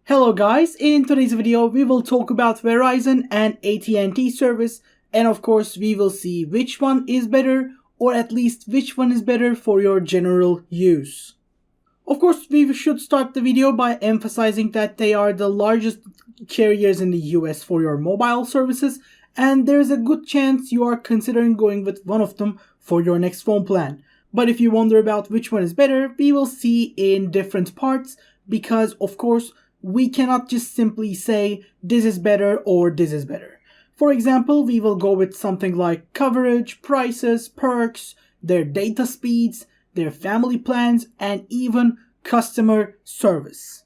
Hello guys, in today's video we will talk about Verizon and AT&T Service, and of course we will see which one is better, or at least which one is better for your general use. Of course we should start the video by emphasizing that they are the largest carriers in the US for your mobile services, and there's a good chance you are considering going with one of them for your next phone plan. But if you wonder about which one is better, we will see in different parts, because of course we cannot just simply say this is better or this is better. For example, we will go with something like coverage, prices, perks, their data speeds, their family plans, and even customer service.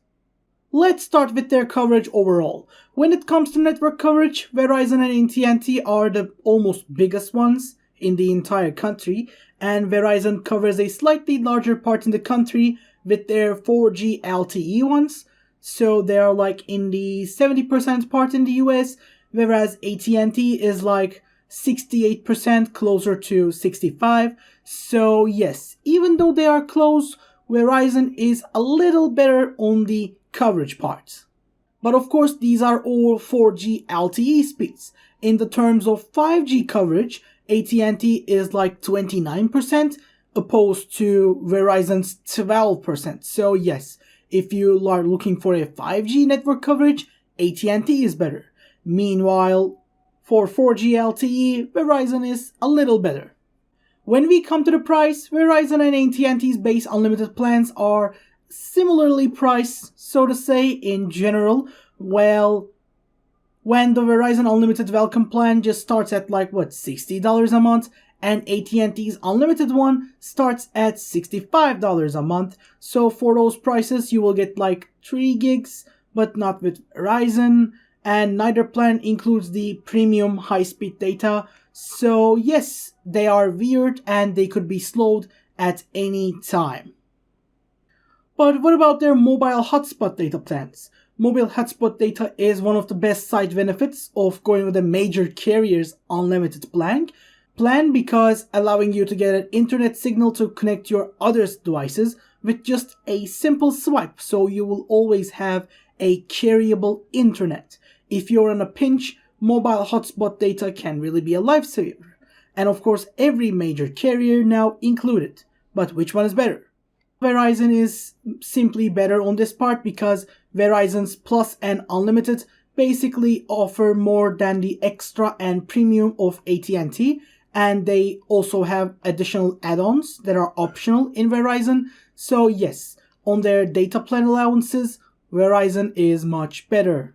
Let's start with their coverage overall. When it comes to network coverage, Verizon and AT&T are the almost biggest ones in the entire country, and Verizon covers a slightly larger part in the country with their 4G LTE ones. So they are like in the 70% part in the US, whereas AT&T is like 68%, closer to 65%. So yes, even though they are close, Verizon is a little better on the coverage part. But of course, these are all 4G LTE speeds. In the terms of 5G coverage, AT&T is like 29%, opposed to Verizon's 12%. So yes, if you are looking for a 5G network coverage, AT&T is better. Meanwhile, for 4G LTE, Verizon is a little better. When we come to the price, Verizon and AT&T's base unlimited plans are similarly priced, so to say, in general. Well, when the Verizon Unlimited Welcome Plan just starts at like $60 a month, and AT&T's unlimited one starts at $65 a month. So for those prices you will get like 3 gigs, but not with Verizon, and neither plan includes the premium high-speed data. So yes, they are weird and they could be slowed at any time. But what about their mobile hotspot data plans? Mobile hotspot data is one of the best side benefits of going with a major carrier's unlimited plan because allowing you to get an internet signal to connect your other devices with just a simple swipe, so you will always have a carryable internet. If you're in a pinch, mobile hotspot data can really be a lifesaver. And of course, every major carrier now included. But which one is better? Verizon is simply better on this part because Verizon's Plus and Unlimited basically offer more than the extra and premium of AT&T, and they also have additional add-ons that are optional in Verizon. So yes, on their data plan allowances, Verizon is much better.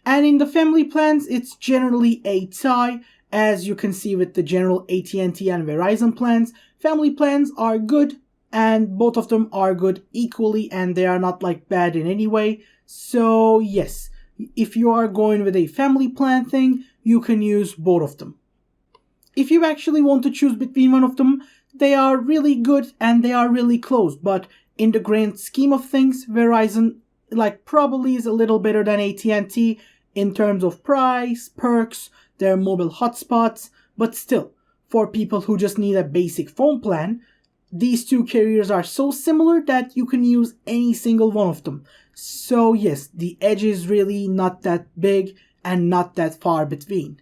And in the family plans, it's generally a tie. As you can see with the general AT&T and Verizon plans, family plans are good, and both of them are good equally, and they are not like bad in any way. So yes, if you are going with a family plan thing, you can use both of them. If you actually want to choose between one of them, they are really good and they are really close, but in the grand scheme of things, Verizon probably is a little better than AT&T in terms of price, perks, their mobile hotspots, but still, for people who just need a basic phone plan, these two carriers are so similar that you can use any single one of them. So yes, the edge is really not that big and not that far between.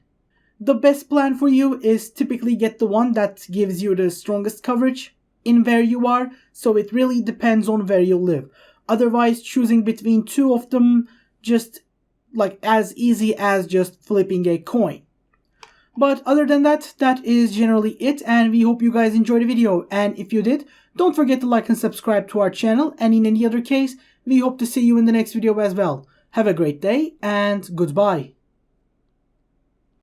The best plan for you is typically get the one that gives you the strongest coverage in where you are, so it really depends on where you live. Otherwise, choosing between two of them just as easy as just flipping a coin. But other than that, that is generally it, and we hope you guys enjoyed the video. And if you did, don't forget to like and subscribe to our channel, and in any other case, we hope to see you in the next video as well. Have a great day, and goodbye.